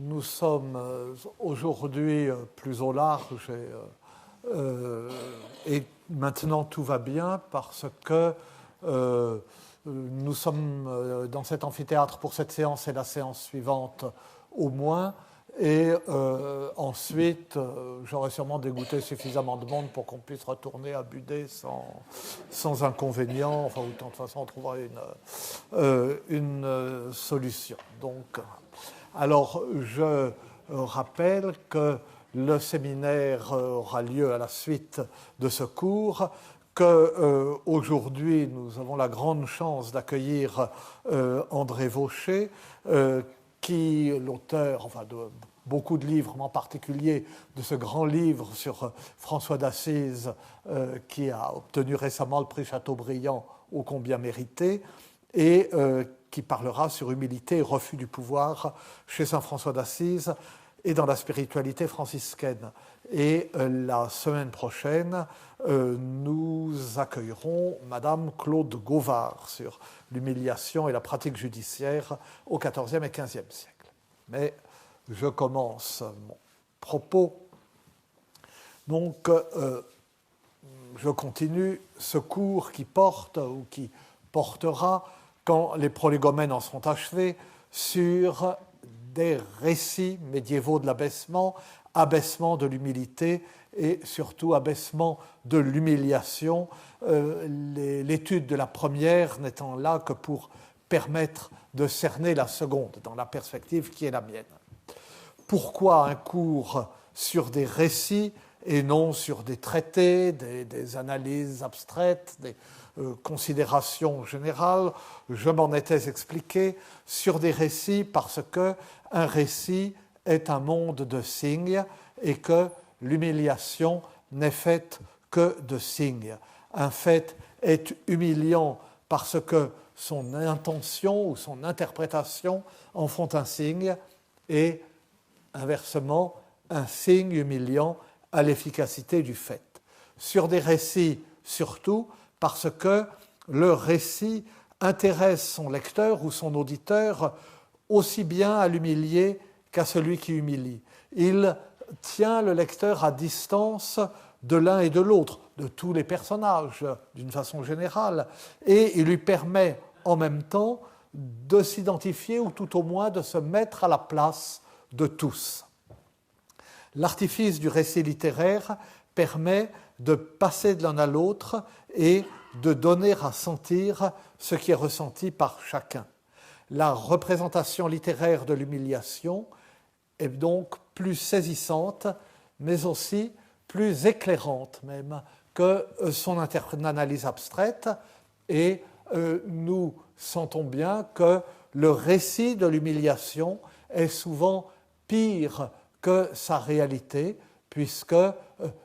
nous sommes aujourd'hui plus au large et maintenant tout va bien parce que nous sommes dans cet amphithéâtre pour cette séance et la séance suivante au moins. Et ensuite, j'aurais sûrement dégoûté suffisamment de monde pour qu'on puisse retourner à Budé sans inconvénient. Enfin, de toute façon, on trouvera une solution. Donc, alors, je rappelle que le séminaire aura lieu à la suite de ce cours, qu'aujourd'hui, nous avons la grande chance d'accueillir André Vaucher, qui est l'auteur, enfin, de beaucoup de livres, mais en particulier de ce grand livre sur François d'Assise, qui a obtenu récemment le prix Chateaubriand, ô combien mérité, et qui parlera sur humilité et refus du pouvoir chez saint François d'Assise et dans la spiritualité franciscaine. Et la semaine prochaine, nous accueillerons Madame Claude Gauvard sur l'humiliation et la pratique judiciaire au XIVe et XVe siècle. Mais je commence mon propos. Donc, je continue ce cours qui porte ou qui portera, quand les prolégomènes en seront achevés, sur des récits médiévaux de l'abaissement, abaissement de l'humilité et surtout abaissement de l'humiliation, l'étude de la première n'étant là que pour permettre de cerner la seconde dans la perspective qui est la mienne. Pourquoi un cours sur des récits et non sur des traités, des analyses abstraites, des considérations générales? Je m'en étais expliqué sur des récits parce qu'un récit est un monde de signes et que l'humiliation n'est faite que de signes. Un fait est humiliant parce que son intention ou son interprétation en font un signe, et inversement, un signe humiliant à l'efficacité du fait. Sur des récits, surtout, parce que le récit intéresse son lecteur ou son auditeur aussi bien à l'humilié qu'à celui qui humilie. Il tient le lecteur à distance de l'un et de l'autre, de tous les personnages, d'une façon générale, et il lui permet en même temps de s'identifier ou tout au moins de se mettre à la place de tous. L'artifice du récit littéraire permet de passer de l'un à l'autre et de donner à sentir ce qui est ressenti par chacun. La représentation littéraire de l'humiliation est donc plus saisissante, mais aussi plus éclairante même que son analyse abstraite, et nous sentons bien que le récit de l'humiliation est souvent pire que sa réalité, puisque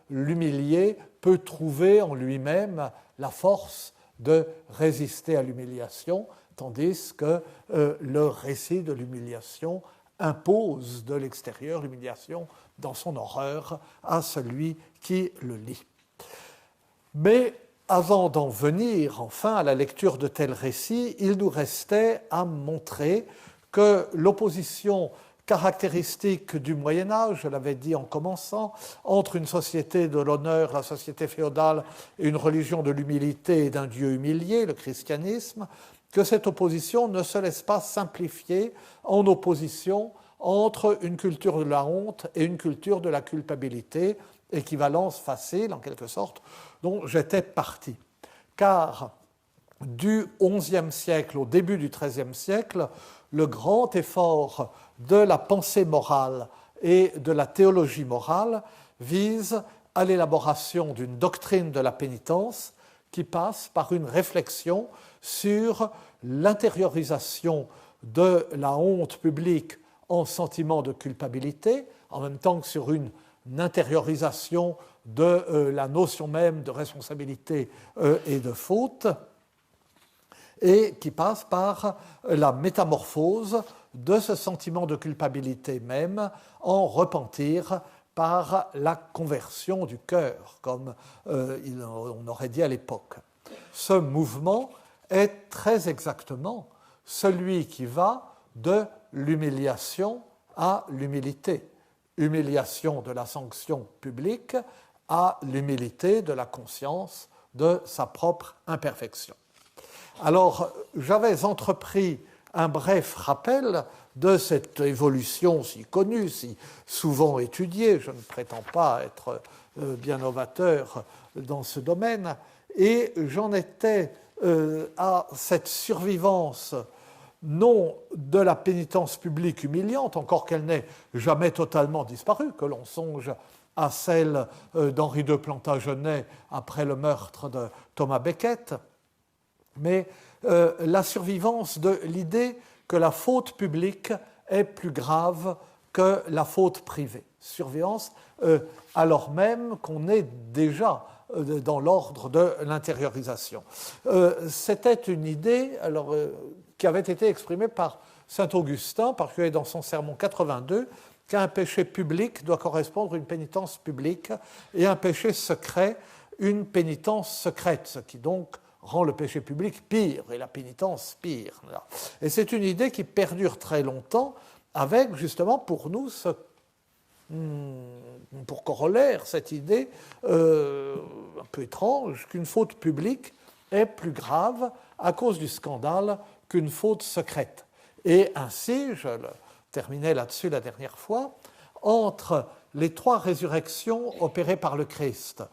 l'humilié peut trouver en lui-même la force de résister à l'humiliation, tandis que le récit de l'humiliation impose de l'extérieur l'humiliation dans son horreur à celui qui le lit. Mais avant d'en venir enfin à la lecture de tels récits, il nous restait à montrer que l'opposition caractéristique du Moyen-Âge, je l'avais dit en commençant, entre une société de l'honneur, la société féodale, et une religion de l'humilité et d'un Dieu humilié, le christianisme, que cette opposition ne se laisse pas simplifier en opposition entre une culture de la honte et une culture de la culpabilité, équivalence facile en quelque sorte, dont j'étais parti. Car du XIe siècle au début du XIIIe siècle, le grand effort de la pensée morale et de la théologie morale vise à l'élaboration d'une doctrine de la pénitence qui passe par une réflexion sur l'intériorisation de la honte publique en sentiment de culpabilité, en même temps que sur une intériorisation de la notion même de responsabilité et de faute, et qui passe par la métamorphose de ce sentiment de culpabilité même en repentir par la conversion du cœur, comme on aurait dit à l'époque. Ce mouvement est très exactement celui qui va de l'humiliation à l'humilité. Humiliation de la sanction publique à l'humilité de la conscience de sa propre imperfection. Alors, j'avais entrepris un bref rappel de cette évolution si connue, si souvent étudiée. Je ne prétends pas être bien novateur dans ce domaine. Et j'en étais à cette survivance non de la pénitence publique humiliante, encore qu'elle n'ait jamais totalement disparu, que l'on songe à celle d'Henri de Plantagenet après le meurtre de Thomas Becket, mais la survivance de l'idée que la faute publique est plus grave que la faute privée. Survivance alors même qu'on est déjà dans l'ordre de l'intériorisation. C'était une idée qui avait été exprimée par saint Augustin, particulièrement dans son sermon 82, qu'un péché public doit correspondre à une pénitence publique et un péché secret, une pénitence secrète, ce qui donc rend le péché public pire et la pénitence pire. Et c'est une idée qui perdure très longtemps avec justement pour nous pour corollaire cette idée un peu étrange qu'une faute publique est plus grave à cause du scandale qu'une faute secrète. Et ainsi, je le terminais là-dessus la dernière fois, entre les trois résurrections opérées par le Christ,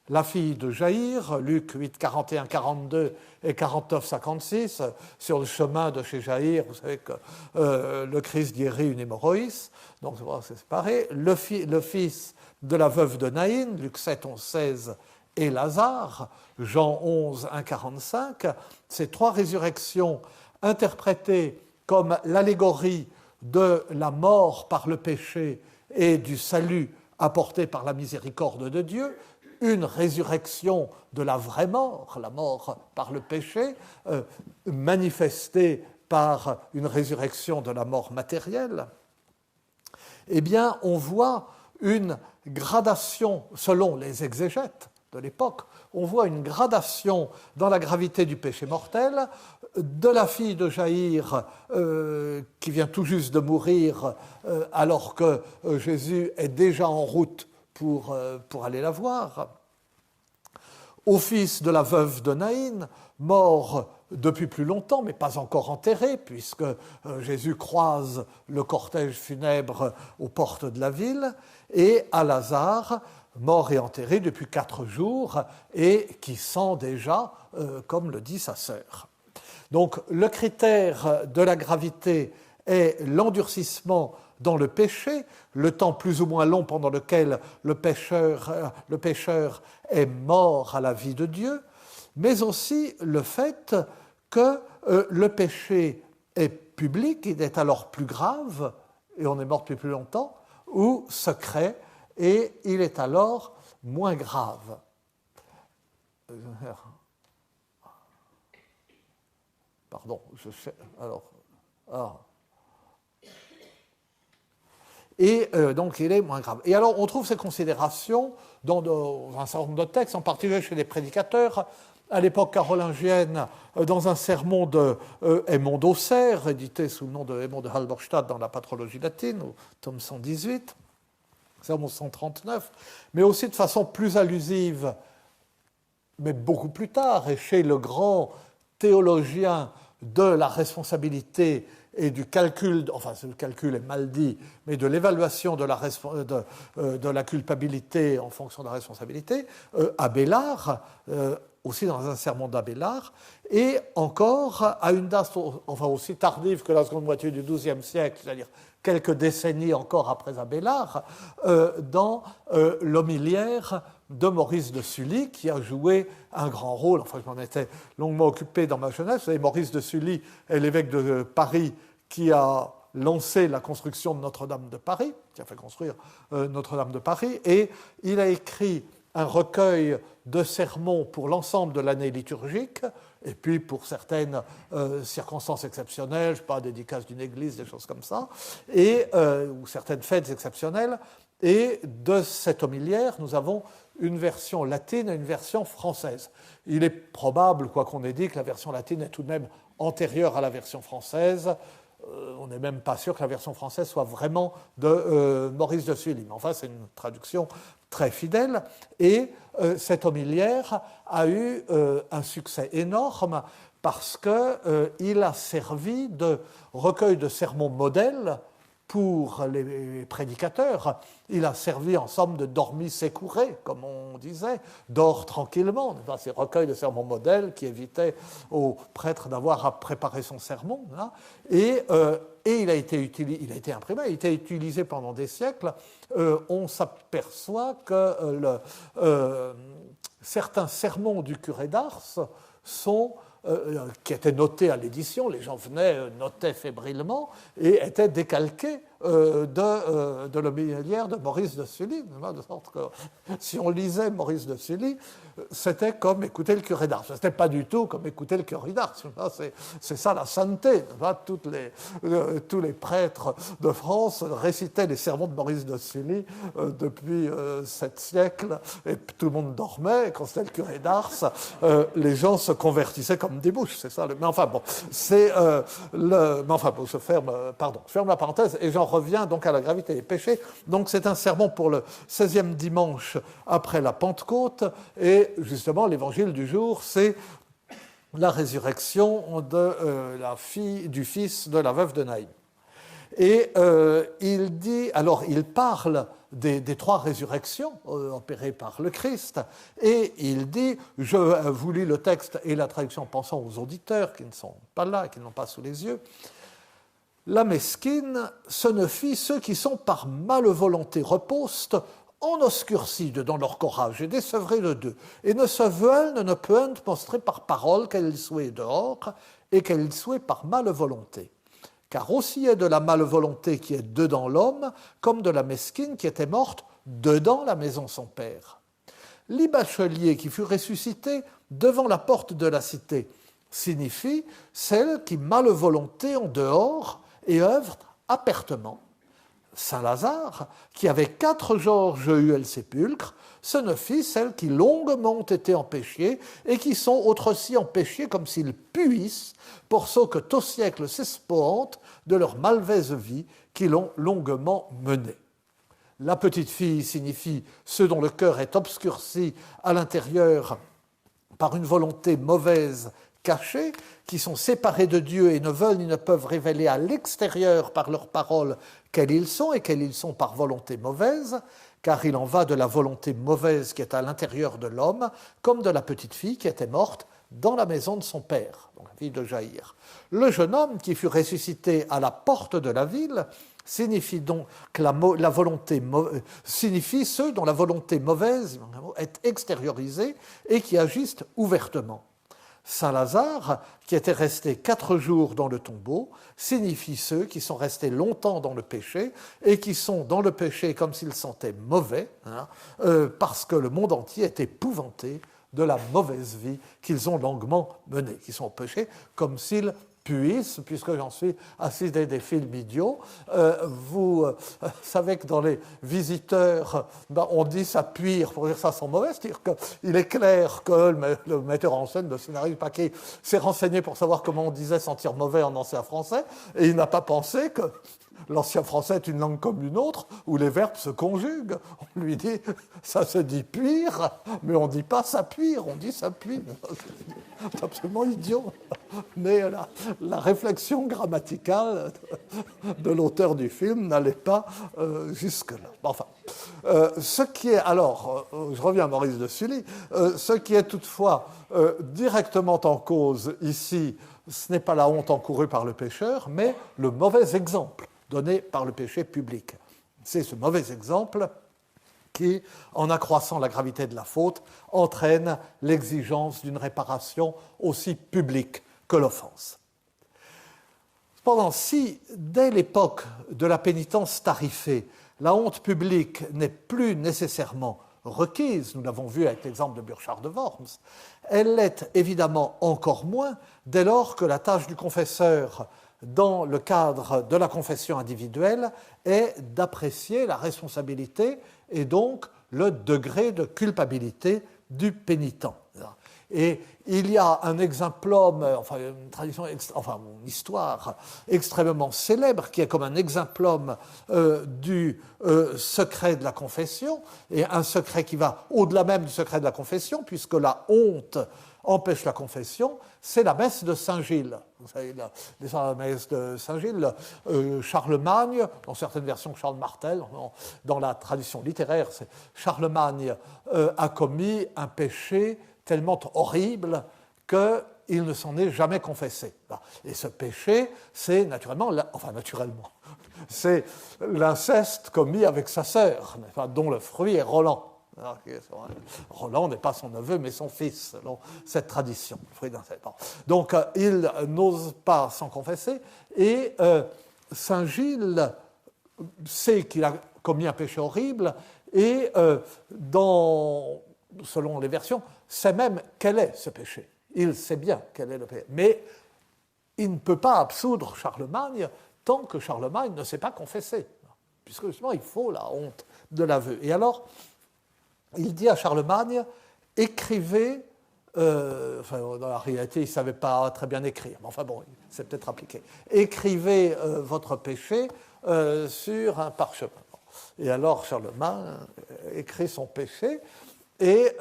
la fille de Jaïr, Luc 8, 41, 42 et 49, 56, sur le chemin de chez Jaïr, vous savez que le Christ guérit une hémorroïs, donc c'est séparé, le fils de la veuve de Naïn, Luc 7, 11, 16, et Lazare, Jean 11, 1, 45, ces trois résurrections interprétées comme l'allégorie de la mort par le péché et du salut apporté par la miséricorde de Dieu, une résurrection de la vraie mort, la mort par le péché, manifestée par une résurrection de la mort matérielle, eh bien, on voit une gradation, selon les exégètes de l'époque, on voit une gradation dans la gravité du péché mortel, de la fille de Jaïr qui vient tout juste de mourir alors que Jésus est déjà en route pour aller la voir, au fils de la veuve de Naïn, mort depuis plus longtemps, mais pas encore enterré, puisque Jésus croise le cortège funèbre aux portes de la ville, et à Lazare, mort et enterré depuis 4 jours, et qui sent déjà, comme le dit sa sœur. Donc le critère de la gravité est l'endurcissement dans le péché, le temps plus ou moins long pendant lequel le pécheur est mort à la vie de Dieu, mais aussi le fait que le péché est public, il est alors plus grave, et on est mort depuis plus longtemps, ou secret, et il est alors moins grave. Pardon, je sais. Alors. Et donc il est moins grave. Et alors on trouve ces considérations dans un certain nombre de textes, en particulier chez les prédicateurs. À l'époque carolingienne, dans un sermon de Aymon d'Auxerre, édité sous le nom de Aymon de Halberstadt dans la Patrologie latine, au tome 118, sermon 139, mais aussi de façon plus allusive, mais beaucoup plus tard, et chez le grand théologien de la responsabilité et du calcul, enfin le calcul est mal dit, mais de l'évaluation de la culpabilité en fonction de la responsabilité, Abélard, aussi dans un sermon d'Abélard, et encore à une date enfin aussi tardive que la seconde moitié du XIIe siècle, c'est-à-dire quelques décennies encore après Abélard, dans l'homilière de Maurice de Sully, qui a joué un grand rôle, enfin je m'en étais longuement occupé dans ma jeunesse. Vous savez, Maurice de Sully est l'évêque de Paris qui a lancé la construction de Notre-Dame de Paris, qui a fait construire Notre-Dame de Paris, et il a écrit un recueil de sermons pour l'ensemble de l'année liturgique, et puis pour certaines circonstances exceptionnelles, je ne sais pas, dédicace d'une église, des choses comme ça, ou certaines fêtes exceptionnelles. Et de cette homilière, nous avons une version latine et une version française. Il est probable, quoi qu'on ait dit, que la version latine est tout de même antérieure à la version française. on n'est même pas sûr que la version française soit vraiment de Maurice de Sully. Mais enfin, c'est une traduction très fidèle. Et cette homélière a eu un succès énorme parce qu'il a servi de recueil de sermons modèles pour les prédicateurs. Il a servi en somme de dormi sécouré, comme on disait, dort tranquillement. Ces recueils de sermons modèles qui évitaient aux prêtres d'avoir à préparer son sermon. Hein. Et il a été imprimé, il a été utilisé pendant des siècles. On s'aperçoit que certains sermons du curé d'Ars sont qui étaient notés à l'édition, les gens venaient, notaient fébrilement, et étaient décalqués de l'homélière de Maurice de Sully, de sorte que si on lisait Maurice de Sully, c'était comme écouter le curé d'Ars. Ce n'était pas du tout comme écouter le curé d'Ars. C'est ça la sainteté. Tous les prêtres de France récitaient les sermons de Maurice de Sully depuis 7 siècles, et tout le monde dormait, et quand c'était le curé d'Ars, les gens se convertissaient comme des bouches. C'est ça. Mais enfin bon, je ferme la parenthèse, et j'en reviens donc à la gravité des péchés. Donc c'est un sermon pour le 16e dimanche après la Pentecôte, et justement l'évangile du jour, c'est la résurrection du fils de la veuve de Naïm. Et il parle des 3 résurrections opérées par le Christ, et il dit, je vous lis le texte et la traduction en pensant aux auditeurs qui ne sont pas là, qui n'ont pas sous les yeux. La mesquine, ce ne fit ceux qui sont par malevolonté repostes, en oscurcide dans leur courage et désevrés de deux, et ne se veulent ne peut mostrer par parole qu'elle soit dehors, et qu'elle soit par malevolonté. Car aussi est de la malevolonté qui est dedans l'homme, comme de la mesquine qui était morte dedans la maison son père. L'ibachelier qui fut ressuscité devant la porte de la cité signifie celle qui malevolonté en dehors et œuvre apertement. Saint-Lazare, qui avait 4 Georges eut le sépulcre, ce ne fit celles qui longuement ont été empêchées et qui sont autres-ci empêchées comme s'ils puissent, pour ceux que tout siècle s'espoantent de leur malvaise vie qui l'ont longuement menée. La petite fille signifie ceux dont le cœur est obscurci à l'intérieur par une volonté mauvaise cachés, qui sont séparés de Dieu et ne veulent ni ne peuvent révéler à l'extérieur par leurs paroles quels ils sont et quels ils sont par volonté mauvaise, car il en va de la volonté mauvaise qui est à l'intérieur de l'homme, comme de la petite fille qui était morte dans la maison de son père, donc la fille de Jaïr. Le jeune homme qui fut ressuscité à la porte de la ville signifie donc que signifie ceux dont la volonté mauvaise est extériorisée et qui agissent ouvertement. Saint-Lazare, qui était resté 4 jours dans le tombeau, signifie ceux qui sont restés longtemps dans le péché et qui sont dans le péché comme s'ils sentaient mauvais, parce que le monde entier est épouvanté de la mauvaise vie qu'ils ont longuement menée, qui sont au péché comme s'ils puissent, puisque j'en suis assis des films idiots. Vous savez que dans les visiteurs, on dit ça puire pour dire ça sent mauvais, c'est-à-dire qu'il est clair que le metteur en scène, le scénariste Paquet, s'est renseigné pour savoir comment on disait sentir mauvais en ancien français, et il n'a pas pensé que l'ancien français est une langue comme une autre, où les verbes se conjuguent. On lui dit, ça se dit puire, mais on ne dit pas s'appuire, on dit s'appuie. C'est absolument idiot. Mais la réflexion grammaticale de l'auteur du film n'allait pas jusque-là. Enfin, ce qui est, alors, je reviens à Maurice de Sully, ce qui est toutefois directement en cause ici, ce n'est pas la honte encourue par le pécheur, mais le mauvais exemple donné par le péché public. C'est ce mauvais exemple qui, en accroissant la gravité de la faute, entraîne l'exigence d'une réparation aussi publique que l'offense. Cependant, si, dès l'époque de la pénitence tarifée, la honte publique n'est plus nécessairement requise, nous l'avons vu avec l'exemple de Burchard de Worms, elle l'est évidemment encore moins dès lors que la tâche du confesseur dans le cadre de la confession individuelle est d'apprécier la responsabilité et donc le degré de culpabilité du pénitent. Et il y a un exemplum, enfin une tradition, enfin une histoire extrêmement célèbre qui est comme un exemplum du secret de la confession, et un secret qui va au-delà même du secret de la confession, puisque la honte empêche la confession, c'est la messe de Saint-Gilles. Vous savez, la messe de Saint-Gilles, Charlemagne, dans certaines versions Charles Martel, dans la tradition littéraire, c'est Charlemagne a commis un péché tellement horrible qu'il ne s'en est jamais confessé. Et ce péché, c'est naturellement, c'est l'inceste commis avec sa sœur, dont le fruit est Roland. Roland n'est pas son neveu, mais son fils, selon cette tradition. Donc, il n'ose pas s'en confesser, et Saint Gilles sait qu'il a commis un péché horrible, et selon les versions, sait même quel est ce péché. Il sait bien quel est le péché. Mais il ne peut pas absoudre Charlemagne tant que Charlemagne ne s'est pas confessé, puisque justement, il faut la honte de l'aveu. Et alors, il dit à Charlemagne, écrivez, dans la réalité, il ne savait pas très bien écrire, mais enfin bon, c'est peut-être appliqué. Écrivez votre péché sur un parchemin. Et alors Charlemagne écrit son péché, et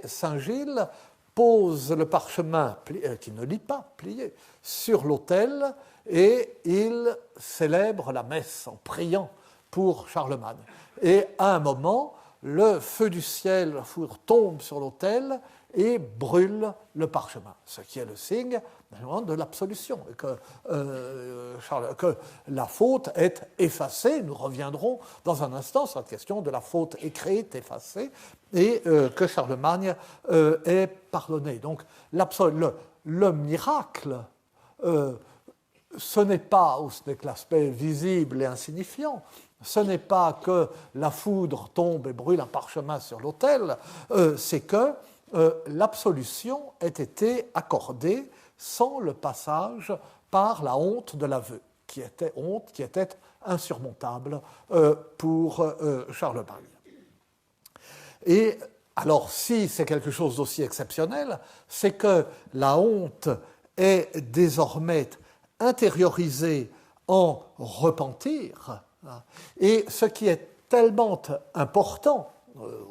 Saint Gilles pose le parchemin, qui ne lit pas, plié, sur l'autel, et il célèbre la messe en priant pour Charlemagne. Et à un moment, le feu du ciel, la foudre tombe sur l'autel et brûle le parchemin, ce qui est le signe de l'absolution, et que la faute est effacée. Nous reviendrons dans un instant sur la question de la faute écrite, effacée, et que Charlemagne est pardonné. Donc le miracle, ce n'est pas que l'aspect visible et insignifiant, ce n'est pas que la foudre tombe et brûle un parchemin sur l'autel, c'est que l'absolution ait été accordée sans le passage par la honte de l'aveu, qui était insurmontable pour Charlemagne. Et alors, si c'est quelque chose d'aussi exceptionnel, c'est que la honte est désormais intériorisée en repentir. Et ce qui est tellement important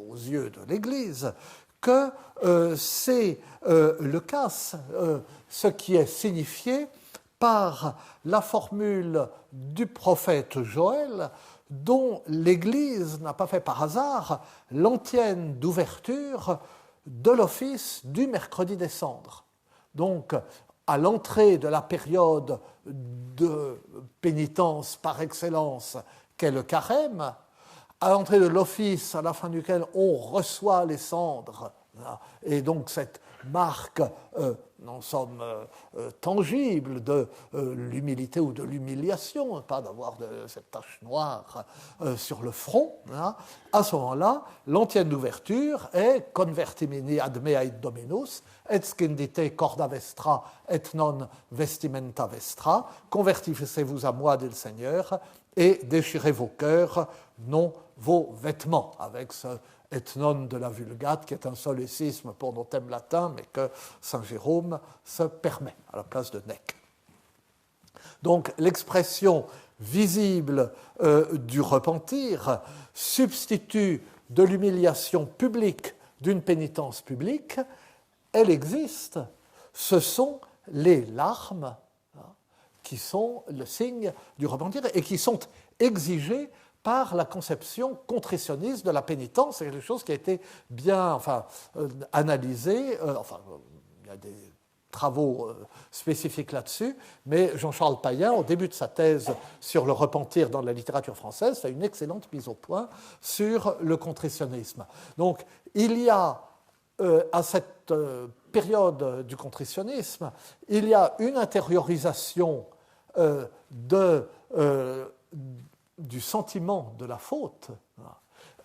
aux yeux de l'Église, que c'est le cas, ce qui est signifié par la formule du prophète Joël, dont l'Église n'a pas fait par hasard l'antienne d'ouverture de l'office du mercredi des cendres. Donc, à l'entrée de la période de pénitence par excellence qu'est le carême, à l'entrée de l'office à la fin duquel on reçoit les cendres, et donc cette marque, en somme, tangible de l'humilité ou de l'humiliation, pas d'avoir cette tache noire sur le front, à ce moment-là, l'antienne d'ouverture est « convertimini ad mea id dominus, et scindite corda vestra, et non vestimenta vestra, convertissez-vous à moi, dit le Seigneur, et déchirez vos cœurs, non vos vêtements », avec ce et non de la Vulgate, qui est un solécisme pour nos thèmes latins, mais que saint Jérôme se permet à la place de nec. Donc l'expression visible du repentir substitut de l'humiliation publique d'une pénitence publique. Elle existe, ce sont les larmes qui sont le signe du repentir et qui sont exigées par la conception contritionniste de la pénitence. C'est quelque chose qui a été bien analysé. Il y a des travaux spécifiques là-dessus, mais Jean-Charles Payen, au début de sa thèse sur le repentir dans la littérature française, fait une excellente mise au point sur le contritionnisme. Donc, il y a, à cette période du contritionnisme, il y a une intériorisation du sentiment de la faute,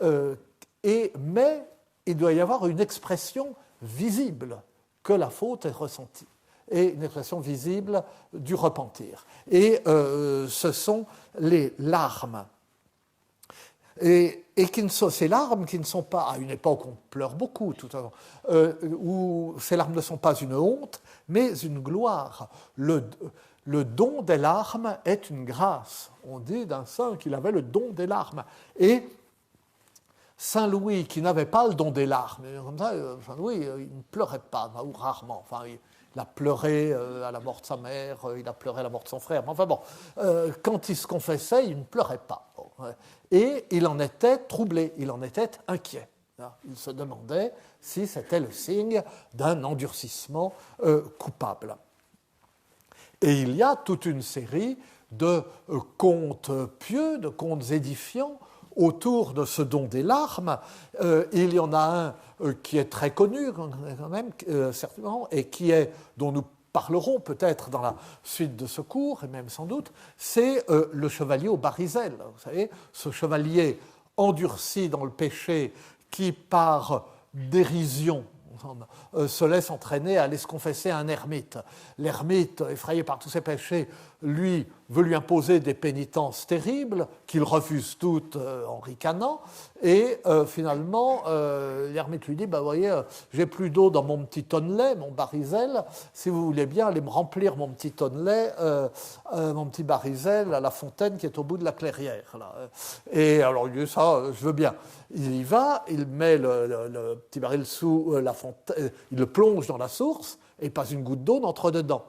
mais il doit y avoir une expression visible que la faute est ressentie, et une expression visible du repentir. Et ce sont les larmes. Ces larmes qui ne sont pas, à une époque on pleure beaucoup, tout à où ces larmes ne sont pas une honte, mais une gloire. Le don des larmes est une grâce. On dit d'un saint qu'il avait le don des larmes. Et Saint Louis, qui n'avait pas le don des larmes, comme ça, Saint Louis, il ne pleurait pas, ou rarement. Enfin, il a pleuré à la mort de sa mère, il a pleuré à la mort de son frère. Mais enfin bon, quand il se confessait, il ne pleurait pas. Et il en était troublé, il en était inquiet. Il se demandait si c'était le signe d'un endurcissement coupable. Et il y a toute une série de contes pieux, de contes édifiants autour de ce don des larmes. Il y en a un qui est très connu quand même, certainement, et dont nous parlerons peut-être dans la suite de ce cours, et même sans doute, c'est le chevalier au baryzel. Vous savez, ce chevalier endurci dans le péché qui, par dérision, se laisse entraîner à aller se confesser à un ermite. L'ermite, effrayé par tous ses péchés, lui veut lui imposer des pénitences terribles qu'il refuse toutes en ricanant. Et finalement, l'ermite lui dit, vous voyez, j'ai plus d'eau dans mon petit tonnelet, mon baryzel. Si vous voulez bien aller me remplir mon petit tonnelet, mon petit baryzel à la fontaine qui est au bout de la clairière. Là. Et alors il dit, ça, je veux bien. Il y va, il met le petit baril sous la fontaine, il le plonge dans la source, et pas une goutte d'eau n'entre dedans.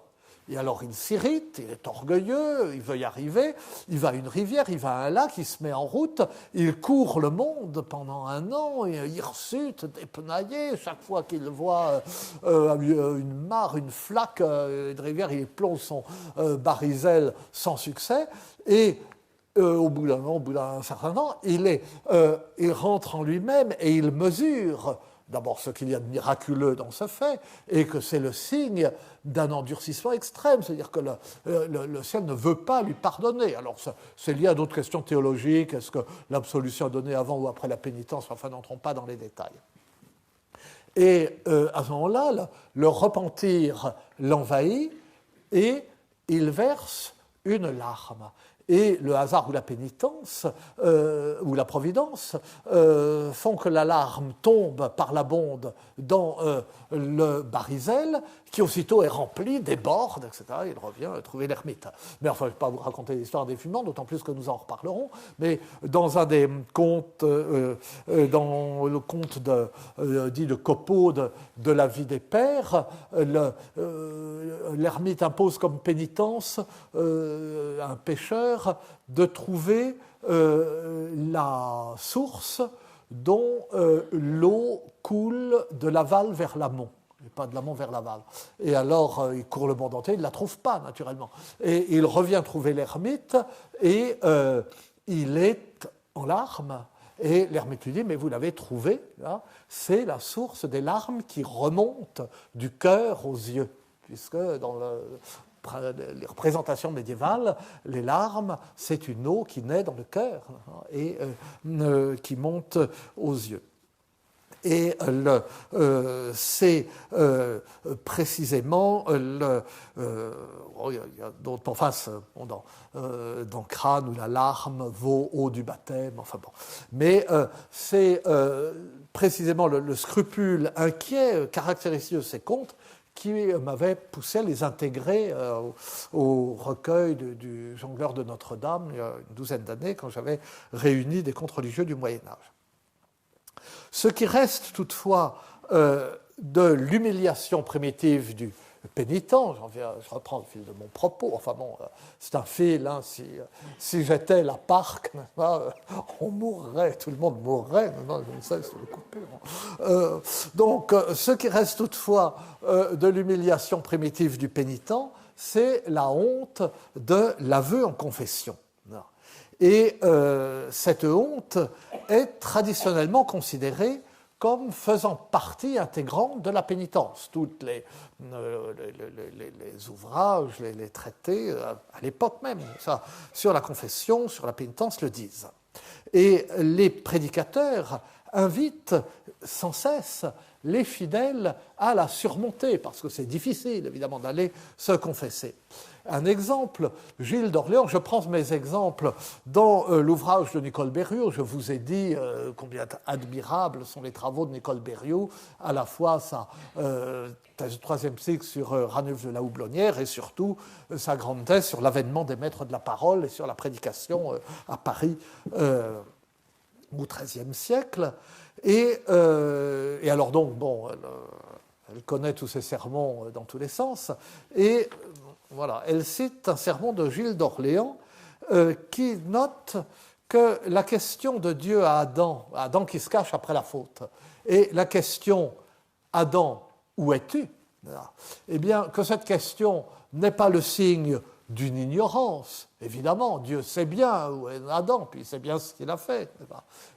Et alors il s'irrite, il est orgueilleux, il veut y arriver, il va à une rivière, il va à un lac, il se met en route, il court le monde pendant 1 an, il hirsute, dépenaillé, chaque fois qu'il voit une mare, une flaque de rivière, il plonge son baryzel sans succès, et au bout d'un certain temps, il rentre en lui-même et il mesure d'abord ce qu'il y a de miraculeux dans ce fait, et que c'est le signe d'un endurcissement extrême, c'est-à-dire que le ciel ne veut pas lui pardonner. Alors c'est lié à d'autres questions théologiques, est-ce que l'absolution est donnée avant ou après la pénitence, enfin n'entrons pas dans les détails. Et à ce moment-là, le repentir l'envahit, et il verse une larme. Et le hasard ou la pénitence ou la providence font que la larme tombe par la bonde dans le baryzel, qui aussitôt est rempli, déborde, etc. Il revient trouver l'ermite. Mais enfin, je ne vais pas vous raconter l'histoire des fumants, d'autant plus que nous en reparlerons. Mais dans un des contes, dans le conte dit de Copeau de la vie des pères, l'ermite impose comme pénitence à un pêcheur de trouver la source dont l'eau coule de l'aval vers l'amont, et pas de l'amont vers l'aval. Et alors, il court le monde entier, il ne la trouve pas, naturellement. Et il revient trouver l'ermite, et il est en larmes. Et l'ermite lui dit, mais vous l'avez trouvé, hein, c'est la source des larmes qui remontent du cœur aux yeux, puisque dans les représentations médiévales, les larmes, c'est une eau qui naît dans le cœur et qui monte aux yeux. Et c'est précisément il y a d'autres, enfin, dans Crâne où la larme vaut eau du baptême, enfin bon. Mais c'est précisément le scrupule inquiet caractéristique de ces contes qui m'avait poussé à les intégrer au recueil du jongleur de Notre-Dame il y a une douzaine d'années, quand j'avais réuni des contes religieux du Moyen-Âge. Ce qui reste toutefois de l'humiliation primitive du pénitent, je reprends le fil de mon propos, enfin bon, c'est un fil, hein, si j'étais la parque, on mourrait, tout le monde mourrait, non, je ne sais si je le couper. Donc, ce qui reste toutefois de l'humiliation primitive du pénitent, c'est la honte de l'aveu en confession. Et cette honte est traditionnellement considérée comme faisant partie intégrante de la pénitence. Tous les ouvrages, les traités, à l'époque même, ça, sur la confession, sur la pénitence, le disent. Et les prédicateurs invitent sans cesse les fidèles à la surmonter, parce que c'est difficile, évidemment, d'aller se confesser. Un exemple, Gilles d'Orléans, je prends mes exemples dans l'ouvrage de Nicole Berrioux. Je vous ai dit combien admirables sont les travaux de Nicole Berrioux, à la fois sa thèse de troisième cycle sur Ranulf de la Houblonnière et surtout sa grande thèse sur l'avènement des maîtres de la parole et sur la prédication à Paris au XIIIe siècle. Et alors donc, bon, elle connaît tous ces sermons dans tous les sens, et voilà, elle cite un sermon de Gilles d'Orléans qui note que la question de Dieu à Adam qui se cache après la faute, et la question Adam, où es-tu? Eh bien, que cette question n'est pas le signe d'une ignorance. Évidemment, Dieu sait bien où est Adam, puis il sait bien ce qu'il a fait.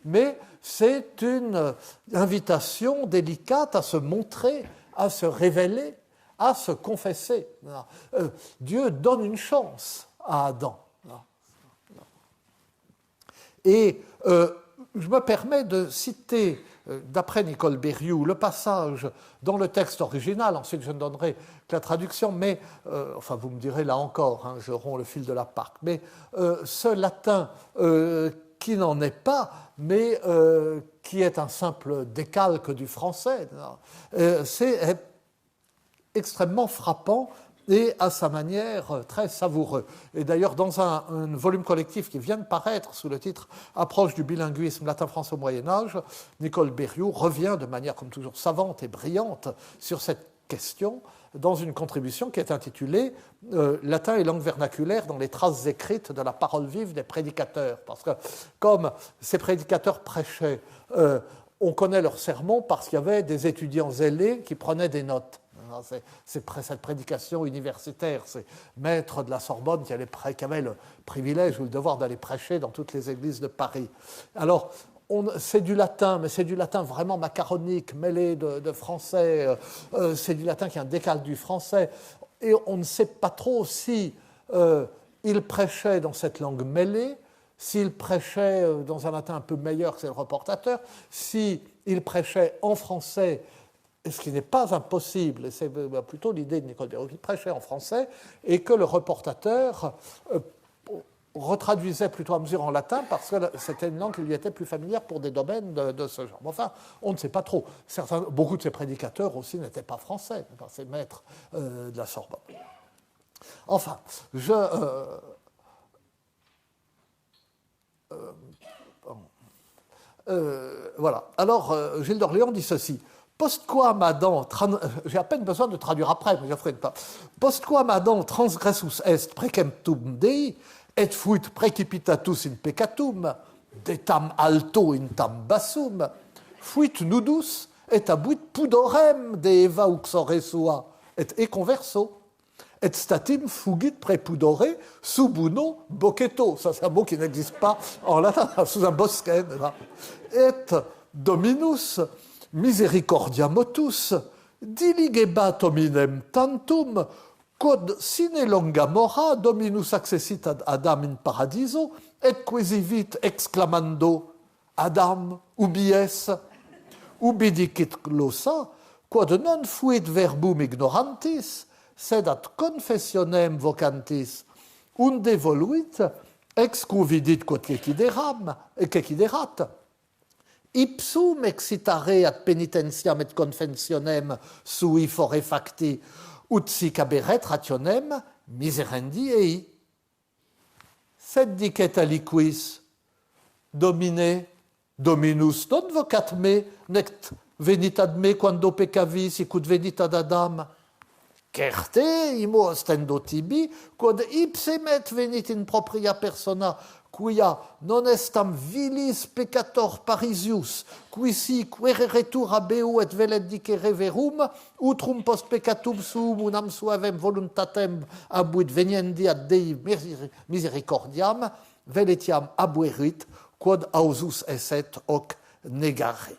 Mais c'est une invitation délicate à se montrer, à se révéler, à se confesser. Dieu donne une chance à Adam. Et je me permets de citer, d'après Nicole Berrioux, le passage dans le texte original, ensuite je ne donnerai que la traduction, mais, enfin vous me direz là encore, hein, je romps le fil de la Pâque, mais ce latin qui n'en est pas, mais qui est un simple décalque du français, c'est extrêmement frappant et à sa manière très savoureux. Et d'ailleurs, dans un volume collectif qui vient de paraître sous le titre « Approche du bilinguisme latin-français au Moyen-Âge », Nicole Berrioux revient de manière comme toujours savante et brillante sur cette question dans une contribution qui est intitulée « Latin et langue vernaculaire dans les traces écrites de la parole vive des prédicateurs ». Parce que comme ces prédicateurs prêchaient, on connaît leurs sermons parce qu'il y avait des étudiants zélés qui prenaient des notes. C'est cette prédication universitaire, c'est maître de la Sorbonne qui avait le privilège ou le devoir d'aller prêcher dans toutes les églises de Paris. Alors, c'est du latin, mais c'est du latin vraiment macaronique, mêlé de français, c'est du latin qui est un décalque du français, et on ne sait pas trop si il prêchait dans cette langue mêlée, s'il prêchait dans un latin un peu meilleur que c'est le reportateur, s'il prêchait en français, ce qui n'est pas impossible, et c'est plutôt l'idée de Nicole Berrioux, qui prêchait en français, et que le reportateur retraduisait plutôt à mesure en latin, parce que c'était une langue qui lui était plus familière pour des domaines de ce genre. Enfin, on ne sait pas trop. Beaucoup de ces prédicateurs aussi n'étaient pas français, ces maîtres de la Sorbonne. Enfin, voilà. Alors, Gilles d'Orléans dit ceci. Postquam Adam, j'ai à peine besoin de traduire après, mais je ferai pas. Postquam Adam transgressus est precemptum Dei, et fuit precipitatus in peccatum, de tam alto in tam bassum, fuit nudus, et abuit pudorem de eva uxore sua, et converso, et statim fugit prepudore subuno bocchetto. Ça, c'est un mot qui n'existe pas en latin, sous un bosquet. Et dominus misericordia motus, diligebat hominem tantum, quod sine longa mora dominus accessit ad Adam in paradiso, et quisivit exclamando, Adam, ubi es? Ubi dicit glossa, quod non fuit verbum ignorantis, sed ad confessionem vocantis, unde voluit, ex cuvidit quod queciderat, ipsum excitare ad penitentiam et confessionem sui fore facti, ut sic aberet rationem miserendi ei. Sed dicet aliquis, Domine, Dominus non vocat me, nec venit ad me quando peccavi, sicut venit ad Adam. Certe imo ostendo tibi, quod ipsemet venit in propria persona, quia non estam vilis peccator parisius, quisi quereretur abeu et velet dicere verum, utrum post peccatum suum unam suavem voluntatem abuit veniendi ad Dei misericordiam, veletiam abuerit, quod ausus esset hoc negare.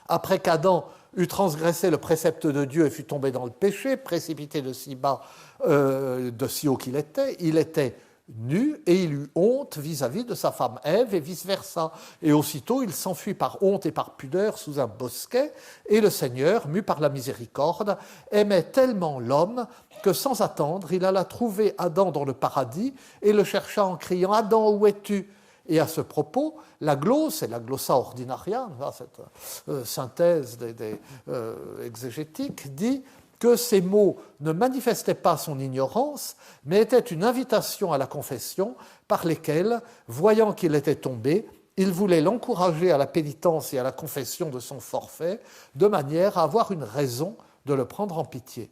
Après qu'Adam eut transgressé le précepte de Dieu et fut tombé dans le péché, précipité de si bas, de si haut qu'il était nu, et il eut honte vis-à-vis de sa femme Ève, et vice-versa. Et aussitôt, il s'enfuit par honte et par pudeur sous un bosquet, et le Seigneur, mu par la miséricorde, aimait tellement l'homme que, sans attendre, il alla trouver Adam dans le paradis, et le chercha en criant « Adam, où es-tu » Et à ce propos, la glosse et la glossa ordinaria, cette synthèse des exégétiques, dit que ces mots ne manifestaient pas son ignorance, mais étaient une invitation à la confession par lesquels, voyant qu'il était tombé, il voulait l'encourager à la pénitence et à la confession de son forfait, de manière à avoir une raison de le prendre en pitié.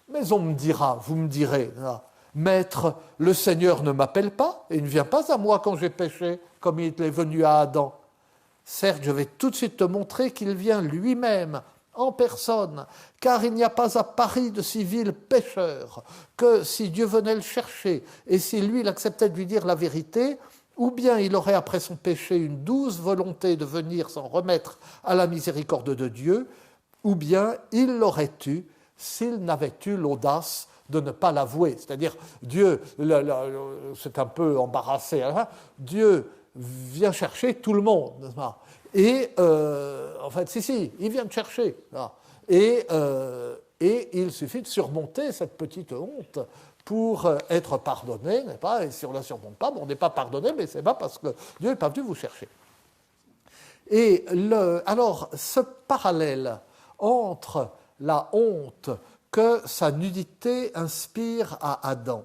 Mais on me dira, vous me direz, Maître, le Seigneur ne m'appelle pas et il ne vient pas à moi quand j'ai péché, comme il est venu à Adam. Certes, je vais tout de suite te montrer qu'il vient lui-même, en personne, car il n'y a pas à Paris de si vil pécheur que si Dieu venait le chercher et si lui il acceptait de lui dire la vérité, ou bien il aurait après son péché une douce volonté de venir s'en remettre à la miséricorde de Dieu, ou bien il l'aurait eu s'il n'avait eu l'audace de ne pas l'avouer. C'est-à-dire, Dieu, c'est un peu embarrassé, hein, Dieu vient chercher tout le monde, n'est-ce pas ? Et en fait, si, il vient te chercher. Et il suffit de surmonter cette petite honte pour être pardonné, n'est-ce pas ? Et si on ne la surmonte pas, on n'est pas pardonné, mais ce n'est pas parce que Dieu n'est pas venu vous chercher. Et alors, ce parallèle entre la honte que sa nudité inspire à Adam,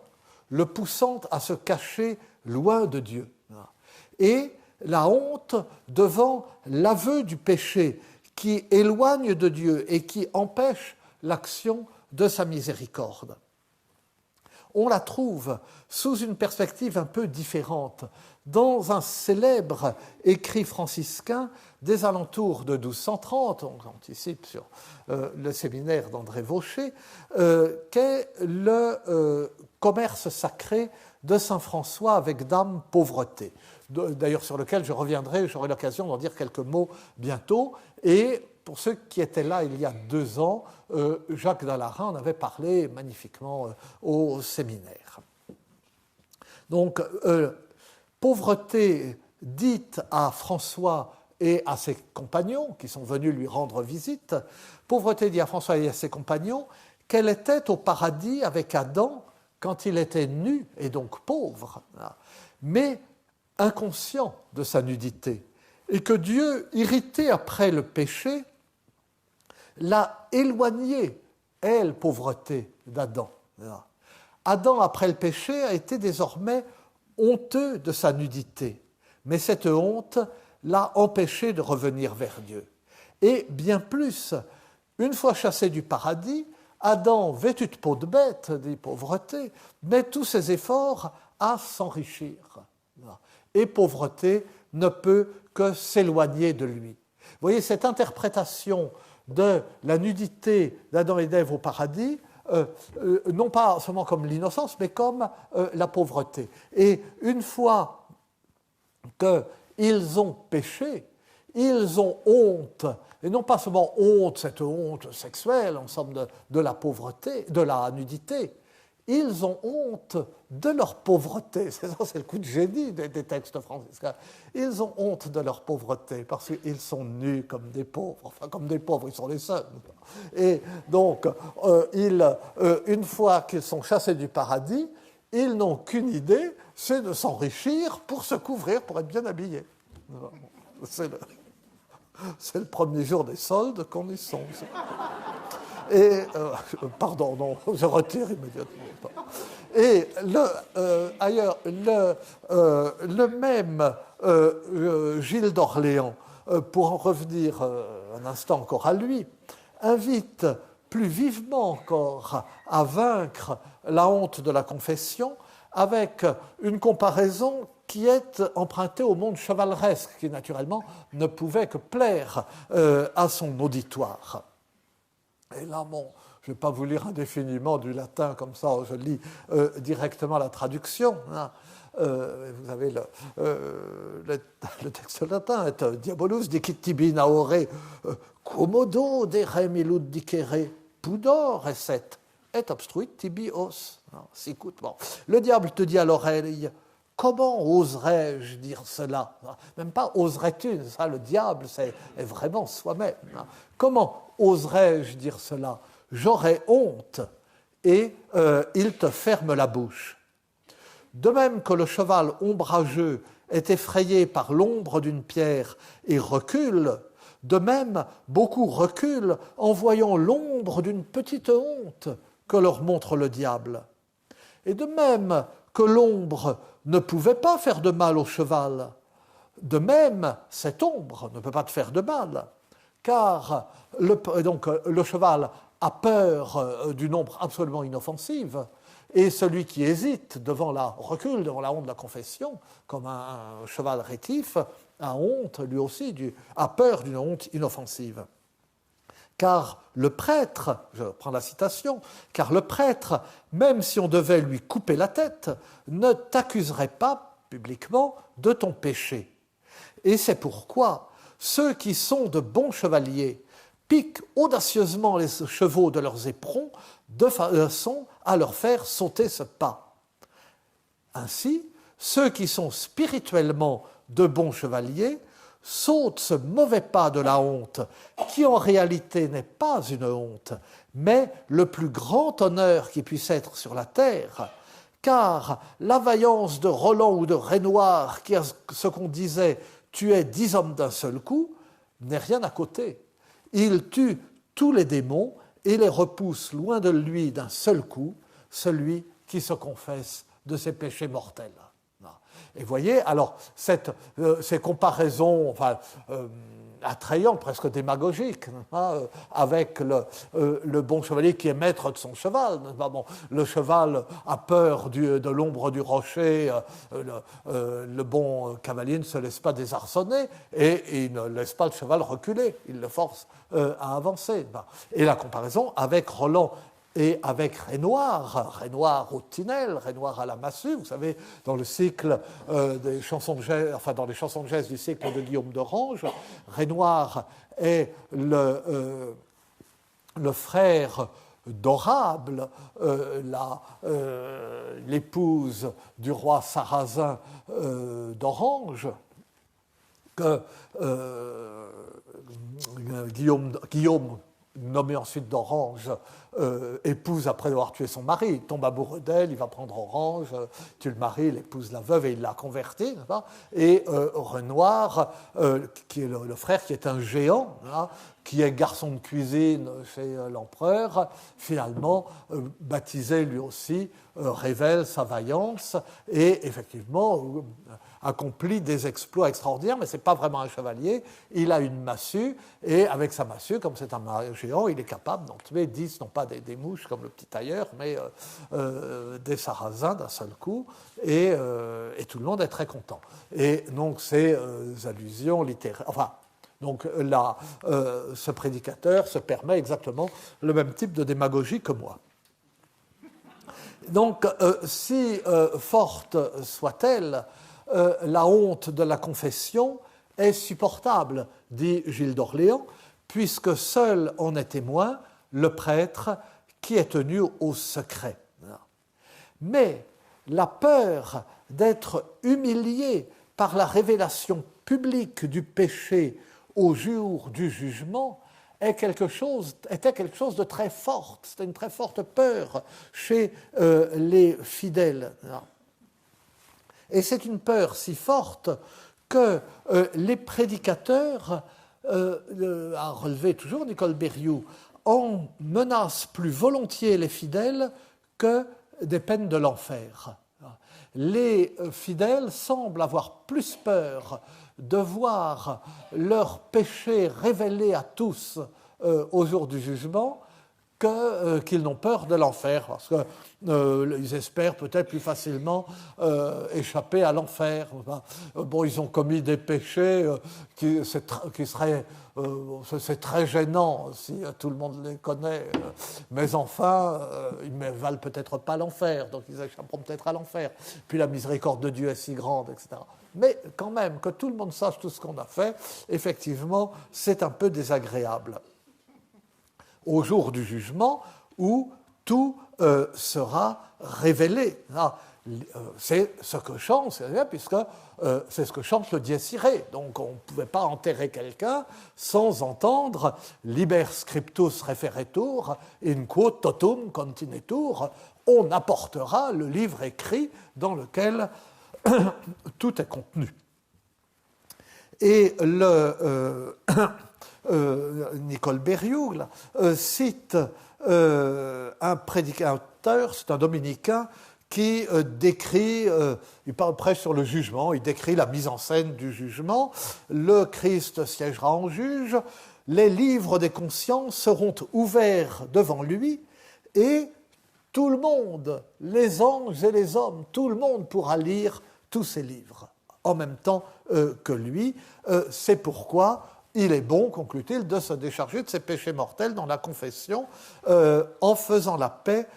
le poussant à se cacher loin de Dieu, et la honte devant l'aveu du péché qui éloigne de Dieu et qui empêche l'action de sa miséricorde. On la trouve sous une perspective un peu différente dans un célèbre écrit franciscain des alentours de 1230, on anticipe sur le séminaire d'André Vaucher, qu'est le commerce sacré de saint François avec Dame Pauvreté, d'ailleurs sur lequel je reviendrai, j'aurai l'occasion d'en dire quelques mots bientôt, et pour ceux qui étaient là il y a 2 ans, Jacques Dallarin en avait parlé magnifiquement au séminaire. Donc, Pauvreté dite à François et à ses compagnons, qui sont venus lui rendre visite, Pauvreté dit à François et à ses compagnons qu'elle était au paradis avec Adam quand il était nu et donc pauvre, mais inconscient de sa nudité, et que Dieu, irrité après le péché, l'a éloigné, elle, Pauvreté, d'Adam. Adam, après le péché, a été désormais honteux de sa nudité, mais cette honte l'a empêché de revenir vers Dieu. Et bien plus, une fois chassé du paradis, Adam, vêtu de peau de bête, dit Pauvreté, met tous ses efforts à s'enrichir. Et Pauvreté ne peut que s'éloigner de lui. Vous voyez, cette interprétation de la nudité d'Adam et d'Ève au paradis, non pas seulement comme l'innocence, mais comme la pauvreté. Et une fois qu'ils ont péché, ils ont honte, et non pas seulement honte, cette honte sexuelle, en somme de la pauvreté, de la nudité, ils ont honte de leur pauvreté. C'est le coup de génie des textes franciscains. Ils ont honte de leur pauvreté parce qu'ils sont nus comme des pauvres. Enfin, comme des pauvres, ils sont les seuls. Et donc, une fois qu'ils sont chassés du paradis, ils n'ont qu'une idée, c'est de s'enrichir pour se couvrir, pour être bien habillés. C'est le premier jour des soldes qu'on y songe. Et, pardon, non, je retire immédiatement. Et ailleurs, le même Gilles d'Orléans, pour en revenir un instant encore à lui, invite plus vivement encore à vaincre la honte de la confession avec une comparaison qui est empruntée au monde chevaleresque, qui naturellement ne pouvait que plaire à son auditoire. Et là, bon, je ne vais pas vous lire indéfiniment du latin comme ça, je lis directement la traduction. Hein. Vous avez le texte latin, est Diabolus dicitibi naore, quomodo de remilud dicere, pudor esset, et obstruit tibi os. Sicut. Bon. Le diable te dit à l'oreille, comment oserais-je dire cela? Même pas oserais-tu, ça, le diable, est vraiment soi-même. Comment oserais-je dire cela? J'aurais honte, et il te ferme la bouche. De même que le cheval ombrageux est effrayé par l'ombre d'une pierre et recule, de même, beaucoup reculent en voyant l'ombre d'une petite honte que leur montre le diable. Et de même que l'ombre ne pouvait pas faire de mal au cheval, de même, cette ombre ne peut pas te faire de mal, car le cheval a peur d'une ombre absolument inoffensive, et celui qui hésite recule devant la honte de la confession, comme un cheval rétif, a honte, lui aussi, a peur d'une honte inoffensive. Car le prêtre, je prends la citation, car le prêtre, même si on devait lui couper la tête, ne t'accuserait pas publiquement de ton péché. Et c'est pourquoi ceux qui sont de bons chevaliers piquent audacieusement les chevaux de leurs éperons de façon à leur faire sauter ce pas. Ainsi, ceux qui sont spirituellement de bons chevaliers sautent ce mauvais pas de la honte, qui en réalité n'est pas une honte, mais le plus grand honneur qui puisse être sur la terre, car la vaillance de Roland ou de Renoir, qui a ce qu'on disait « tuer 10 hommes d'un seul coup », n'est rien à côté. Il tue tous les démons et les repousse loin de lui d'un seul coup, celui qui se confesse de ses péchés mortels. Et vous voyez, alors, ces comparaisons attrayantes, presque démagogiques, avec le bon chevalier qui est maître de son cheval. Bon, le cheval a peur de l'ombre du rocher, le bon cavalier ne se laisse pas désarçonner et il ne laisse pas le cheval reculer, il le force à avancer. Et la comparaison avec Roland et avec Renoir au Tinel, Renoir à la massue, vous savez, dans le cycle des chansons de geste, dans les chansons de geste du cycle de Guillaume d'Orange, Renoir est le frère d'Orable, l'épouse du roi sarrasin d'Orange, que Guillaume nommé ensuite d'Orange, épouse après avoir tué son mari. Il tombe amoureux d'elle, il va prendre Orange, tue le mari, il épouse la veuve et il l'a convertie. Et Renoir, qui est le frère, qui est un géant, qui est garçon de cuisine chez l'empereur, finalement, baptisé lui aussi, révèle sa vaillance et effectivement accomplit des exploits extraordinaires, mais ce n'est pas vraiment un chevalier, il a une massue, et avec sa massue, comme c'est un géant, il est capable d'en tuer 10, non pas des mouches comme le petit tailleur, mais des sarrasins d'un seul coup, et tout le monde est très content. Et donc ces allusions littéraires, donc là, ce prédicateur se permet exactement le même type de démagogie que moi. Donc, si forte soit-elle, la honte de la confession est supportable, dit Gilles d'Orléans, puisque seul en est témoin le prêtre qui est tenu au secret. Mais la peur d'être humilié par la révélation publique du péché au jour du jugement était quelque chose de très fort. C'était une très forte peur chez les fidèles. Et c'est une peur si forte que les prédicateurs, a relevé toujours Nicole Berrioux, en menacent plus volontiers les fidèles que des peines de l'enfer. Les fidèles semblent avoir plus peur de voir leurs péchés révélés à tous au jour du jugement qu'ils n'ont peur de l'enfer, parce qu'ils espèrent peut-être plus facilement échapper à l'enfer. Bon, ils ont commis des péchés qui seraient... c'est très gênant si tout le monde les connaît, mais enfin, ils ne valent peut-être pas l'enfer, donc ils échapperont peut-être à l'enfer. Puis la miséricorde de Dieu est si grande, etc. Mais quand même, que tout le monde sache tout ce qu'on a fait, effectivement, c'est un peu désagréable. Au jour du jugement, où tout sera révélé. C'est ce que chante, puisque c'est ce que chante le Dies Irae. Donc on ne pouvait pas enterrer quelqu'un sans entendre liber scriptus referetur, in quo totum continetur. On apportera le livre écrit dans lequel tout est contenu. Et Nicole Berrioux cite un prédicateur, c'est un dominicain, qui décrit, il prêche sur le jugement, il décrit la mise en scène du jugement. Le Christ siégera en juge, les livres des consciences seront ouverts devant lui, et tout le monde, les anges et les hommes, tout le monde pourra lire tous ces livres en même temps que lui. C'est pourquoi il est bon, conclut-il, de se décharger de ses péchés mortels dans la confession en faisant la paix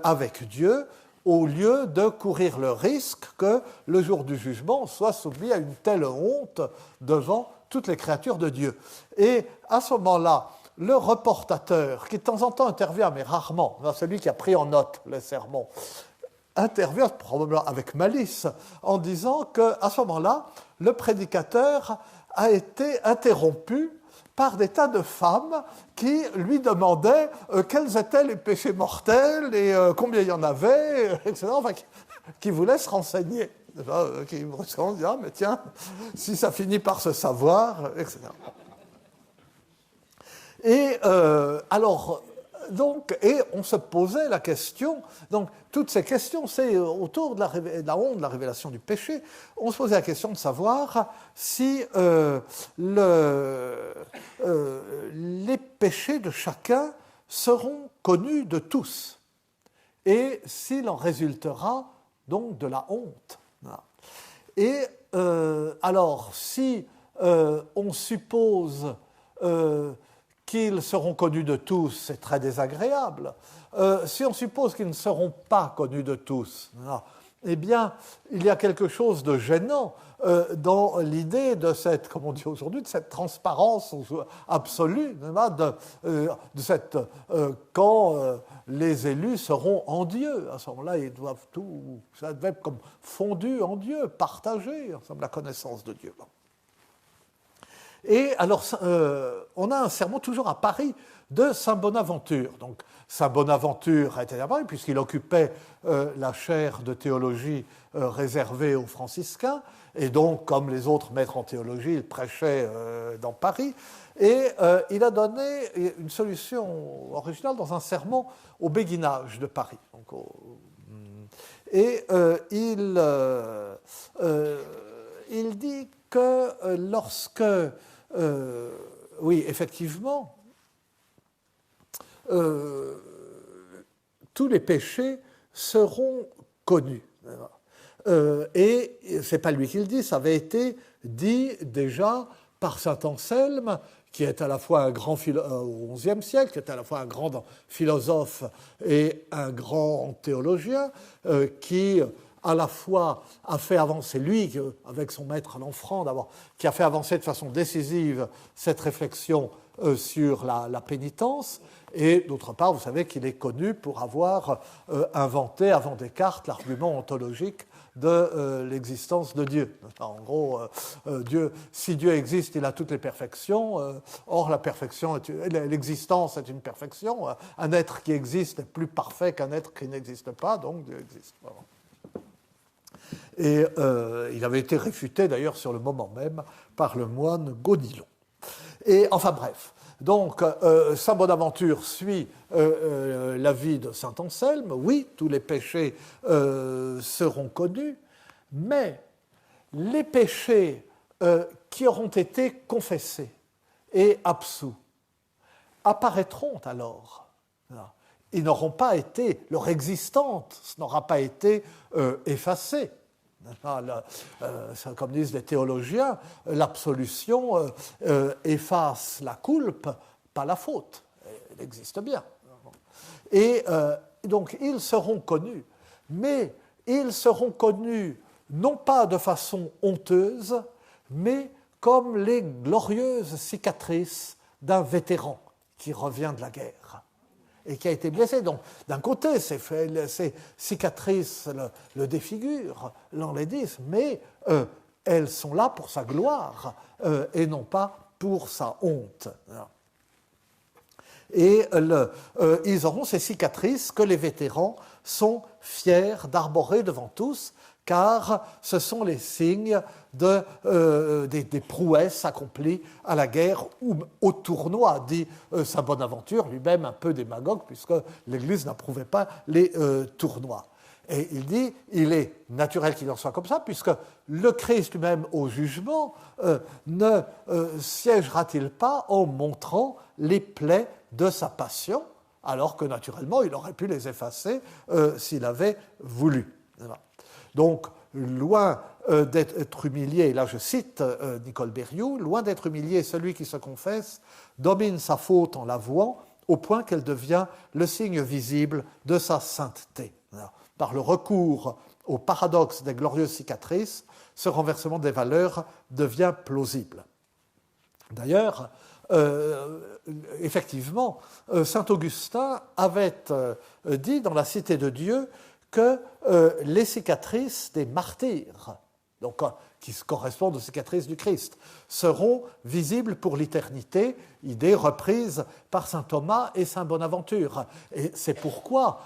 avec Dieu, au lieu de courir le risque que le jour du jugement soit soumis à une telle honte devant toutes les créatures de Dieu. Et à ce moment-là, le reportateur, qui de temps en temps intervient, mais rarement, celui qui a pris en note les sermons, intervient probablement avec malice en disant qu'à ce moment-là, le prédicateur a été interrompu par des tas de femmes qui lui demandaient quels étaient les péchés mortels et combien il y en avait, etc., enfin, qui voulaient se renseigner. Qui brusquement disent « Ah, mais tiens, si ça finit par se savoir, etc. » Et alors, donc, et on se posait la question, donc toutes ces questions, c'est autour de la honte, de la révélation du péché, on se posait la question de savoir si les péchés de chacun seront connus de tous, et s'il en résultera donc de la honte. Et alors, si on suppose qu'ils seront connus de tous, c'est très désagréable. Si on suppose qu'ils ne seront pas connus de tous, eh bien, il y a quelque chose de gênant dans l'idée de cette, comme on dit aujourd'hui, de cette transparence absolue, de cette, quand les élus seront en Dieu. À ce moment-là, ils doivent tout, ça devait être comme fondu en Dieu, partagé, ensemble, la connaissance de Dieu. Et alors, on a un sermon toujours à Paris de Saint Bonaventure. Donc, Saint Bonaventure était à Paris puisqu'il occupait la chaire de théologie réservée aux franciscains. Et donc, comme les autres maîtres en théologie, il prêchait dans Paris. Et il a donné une solution originale dans un sermon au béguinage de Paris. Donc, et il dit que lorsque oui, effectivement, tous les péchés seront connus. Et ce n'est pas lui qui le dit, ça avait été dit déjà par saint Anselme, qui est à la fois un grand au XIe siècle, qui est à la fois un grand philosophe et un grand théologien, qui à la fois a fait avancer, lui, avec son maître Lanfranc d'abord, qui a fait avancer de façon décisive cette réflexion sur la pénitence, et d'autre part, vous savez qu'il est connu pour avoir inventé, avant Descartes, l'argument ontologique de l'existence de Dieu. En gros, Dieu, si Dieu existe, il a toutes les perfections. Or, la perfection, l'existence est une perfection. Un être qui existe est plus parfait qu'un être qui n'existe pas, donc Dieu existe. Voilà. Et il avait été réfuté d'ailleurs sur le moment même par le moine Gaudillon. Et enfin bref, donc saint Bonaventure suit l'avis de saint Anselme. Oui, tous les péchés seront connus, mais les péchés qui auront été confessés et absous apparaîtront alors. Ils n'auront pas été, leur existence n'aura pas été effacée. Comme disent les théologiens, l'absolution efface la culpe, pas la faute. Elle existe bien. Et donc, ils seront connus, mais ils seront connus non pas de façon honteuse, mais comme les glorieuses cicatrices d'un vétéran qui revient de la guerre. et qui a été blessé. Donc, d'un côté, ces cicatrices le défigurent, l'enlaidissent, mais elles sont là pour sa gloire et non pas pour sa honte. Et ils auront ces cicatrices que les vétérans sont fiers d'arborer devant tous, car ce sont les signes des prouesses accomplies à la guerre ou au tournoi, dit saint Bonaventure, lui-même un peu démagogue, puisque l'Église n'approuvait pas les tournois. Et il dit, il est naturel qu'il en soit comme ça, puisque le Christ lui-même au jugement ne siégera-t-il pas en montrant les plaies de sa passion, alors que naturellement il aurait pu les effacer s'il avait voulu. Donc, loin d'être humilié, et là je cite Nicole Berrioux, loin d'être humilié, celui qui se confesse domine sa faute en l'avouant, au point qu'elle devient le signe visible de sa sainteté. Par le recours au paradoxe des glorieuses cicatrices, ce renversement des valeurs devient plausible. D'ailleurs, effectivement, saint Augustin avait dit dans la Cité de Dieu que les cicatrices des martyrs, donc, qui correspondent aux cicatrices du Christ, seront visibles pour l'éternité, idée reprise par saint Thomas et saint Bonaventure. Et c'est pourquoi,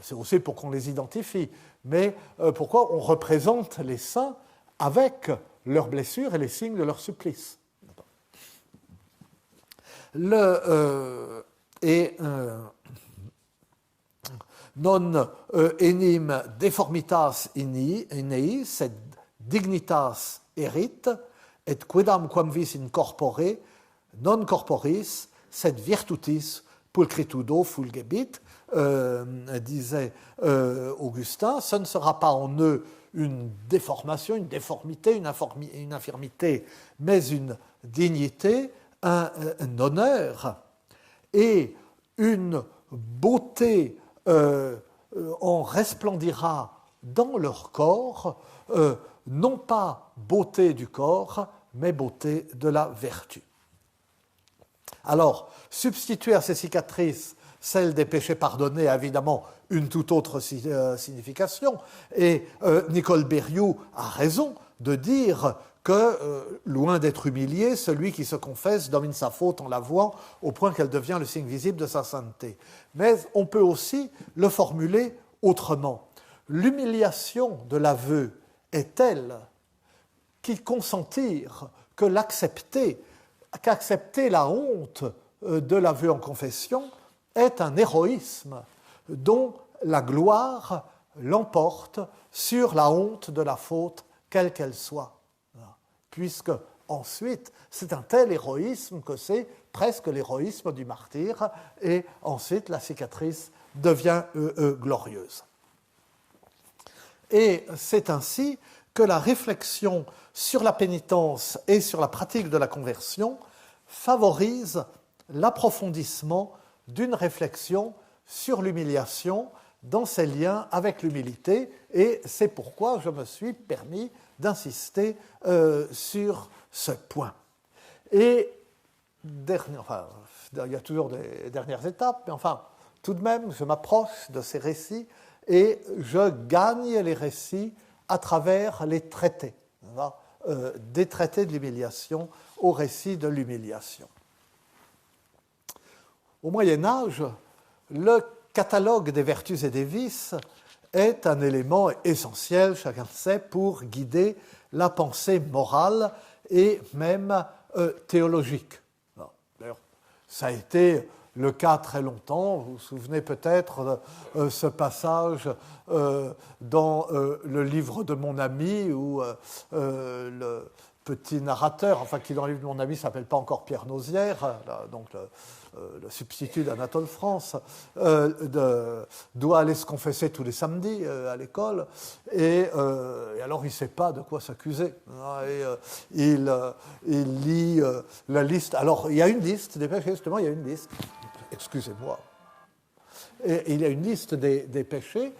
c'est aussi pour qu'on les identifie, mais pourquoi on représente les saints avec leurs blessures et les signes de leur supplice. Non enim deformitas innei, sed dignitas erit, et quidam quam vis in corpore, non corporis, sed virtutis pulchritudo fulgebit, disait Augustin, ce ne sera pas en eux une déformation, une déformité, une infirmité, mais une dignité, un honneur et une beauté en resplendira dans leur corps, non pas beauté du corps, mais beauté de la vertu. Alors, substituer à ces cicatrices celle des péchés pardonnés a évidemment une toute autre signification, et Nicole Berrioux a raison de dire que, loin d'être humilié, celui qui se confesse domine sa faute en l'avouant au point qu'elle devient le signe visible de sa sainteté. Mais on peut aussi le formuler autrement. L'humiliation de l'aveu est telle qu'il consentir que qu'accepter la honte de l'aveu en confession est un héroïsme dont la gloire l'emporte sur la honte de la faute, quelle qu'elle soit. Puisque, ensuite, c'est un tel héroïsme que c'est presque l'héroïsme du martyr, et ensuite la cicatrice devient glorieuse. Et c'est ainsi que la réflexion sur la pénitence et sur la pratique de la conversion favorise l'approfondissement d'une réflexion sur l'humiliation dans ses liens avec l'humilité, et c'est pourquoi je me suis permis d'insister sur ce point. Et il y a toujours des dernières étapes, mais enfin, tout de même, je m'approche de ces récits et je gagne les récits à travers les traités, des traités de l'humiliation au récit de l'humiliation. Au Moyen Âge, le catalogue des vertus et des vices est un élément essentiel, chacun le sait, pour guider la pensée morale et même théologique. D'ailleurs, ça a été le cas très longtemps. Vous vous souvenez peut-être de ce passage dans le livre de mon ami où le petit narrateur, enfin qui dans le livre de mon ami ne s'appelle pas encore Pierre Nausière, donc le substitut d'Anatole France, doit aller se confesser tous les samedis à l'école, et alors il ne sait pas de quoi s'accuser. Il lit la liste. Alors il y a une liste des péchés, justement, il y a une liste. Excusez-moi. et il y a une liste des péchés,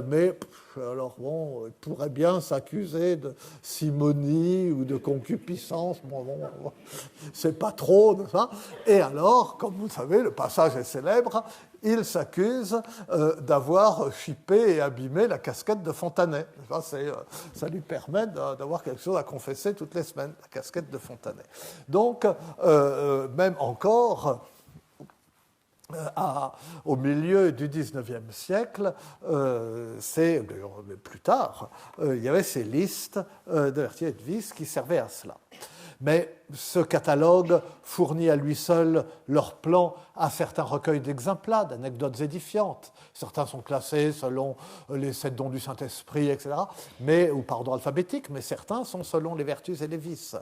mais alors bon, il pourrait bien s'accuser de simonie ou de concupiscence, bon, c'est pas trop de ça. Et alors, comme vous le savez, le passage est célèbre, il s'accuse d'avoir chippé et abîmé la casquette de Fontanet. Ça lui permet d'avoir quelque chose à confesser toutes les semaines, la casquette de Fontanet. Donc, même encore, au milieu du XIXe siècle, plus tard, il y avait ces listes de vertus et de vices qui servaient à cela. Mais ce catalogue fournit à lui seul leur plan à certains recueils d'exemplats, d'anecdotes édifiantes. Certains sont classés selon les 7 dons du Saint-Esprit, etc., ou par ordre alphabétique, mais certains sont selon les vertus et les vices.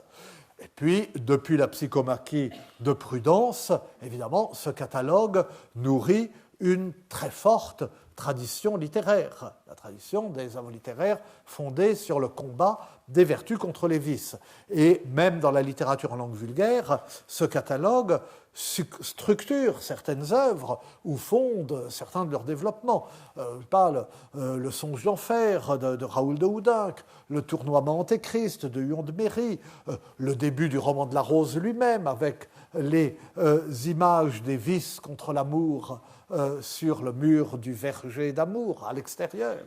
Et puis, depuis la psychomachie de Prudence, évidemment, ce catalogue nourrit une très forte tradition littéraire, la tradition des œuvres littéraires fondées sur le combat des vertus contre les vices. Et même dans la littérature en langue vulgaire, ce catalogue structure certaines œuvres ou fonde certains de leurs développements. Je parle le Songe d'enfer de Raoul de Houdinck, le Tournoiement Antéchrist de Huon de Méry, le début du roman de la Rose lui-même avec les images des vices contre l'amour sur le mur du verger d'amour à l'extérieur,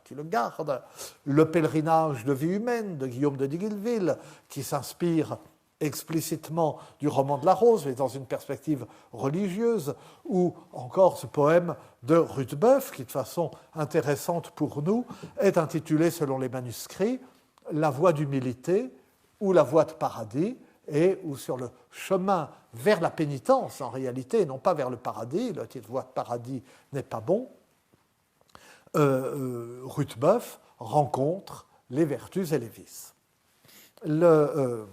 qui le garde. Le pèlerinage de vie humaine de Guillaume de Diguilleville, qui s'inspire explicitement du roman de la Rose, mais dans une perspective religieuse, ou encore ce poème de Rudebeuf, qui de façon intéressante pour nous est intitulé, selon les manuscrits, « La voie d'humilité » ou « La voie de paradis », et ou sur le chemin vers la pénitence, en réalité, et non pas vers le paradis, le titre voie de paradis n'est pas bon, Rudebeuf rencontre les vertus et les vices. D'ailleurs,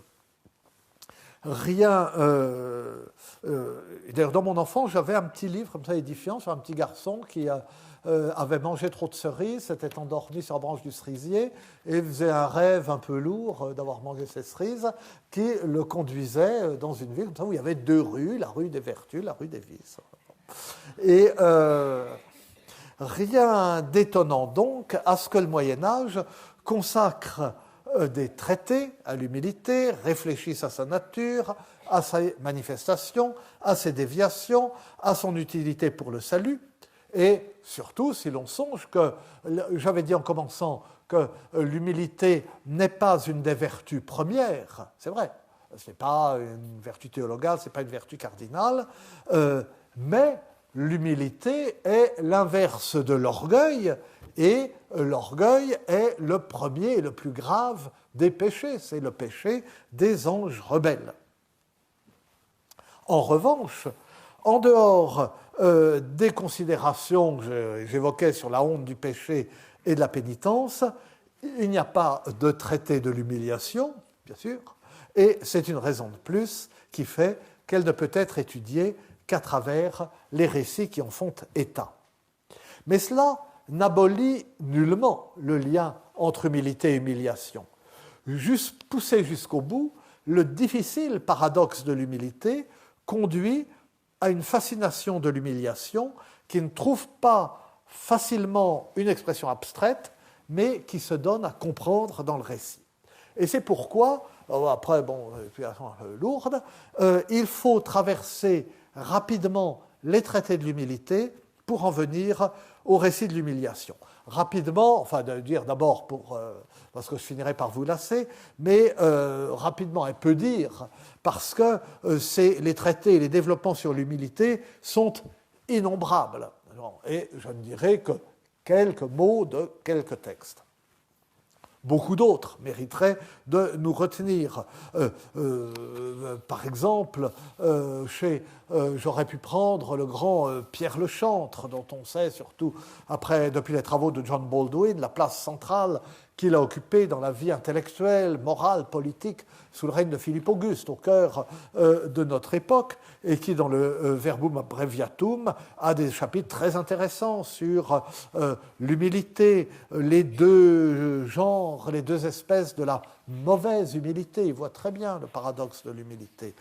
dans mon enfance, j'avais un petit livre comme ça édifiant sur un petit garçon qui avait mangé trop de cerises, s'était endormi sur la branche du cerisier et faisait un rêve un peu lourd d'avoir mangé ces cerises qui le conduisait dans une ville comme ça, où il y avait 2 rues, la rue des vertus, la rue des vices. Et rien d'étonnant donc à ce que le Moyen-Âge consacre des traités à l'humilité, réfléchissent à sa nature, à ses manifestations, à ses déviations, à son utilité pour le salut, et surtout si l'on songe que, j'avais dit en commençant, que l'humilité n'est pas une des vertus premières, c'est vrai, ce n'est pas une vertu théologale, ce n'est pas une vertu cardinale, mais l'humilité est l'inverse de l'orgueil, et l'orgueil est le premier et le plus grave des péchés, c'est le péché des anges rebelles. En revanche, en dehors des considérations que j'évoquais sur la honte du péché et de la pénitence, il n'y a pas de traité de l'humiliation, bien sûr, et c'est une raison de plus qui fait qu'elle ne peut être étudiée qu'à travers les récits qui en font état. Mais cela n'abolit nullement le lien entre humilité et humiliation. Poussé jusqu'au bout, le difficile paradoxe de l'humilité conduit à une fascination de l'humiliation qui ne trouve pas facilement une expression abstraite, mais qui se donne à comprendre dans le récit. Et c'est pourquoi, après, explication un peu lourde, il faut traverser rapidement les traités de l'humilité pour en venir au récit de l'humiliation. Rapidement, enfin de dire d'abord parce que je finirai par vous lasser, mais rapidement, elle peut dire, parce que les traités et les développements sur l'humilité sont innombrables. Et je ne dirai que quelques mots de quelques textes. Beaucoup d'autres mériteraient de nous retenir. Par exemple, j'aurais pu prendre le grand Pierre Le Chantre, dont on sait surtout, depuis les travaux de John Baldwin, la place centrale qu'il a occupé dans la vie intellectuelle, morale, politique, sous le règne de Philippe Auguste, au cœur de notre époque, et qui, dans le Verbum Abbreviatum, a des chapitres très intéressants sur l'humilité, les deux genres, les deux espèces de la mauvaise humilité. Il voit très bien le paradoxe de l'humilité.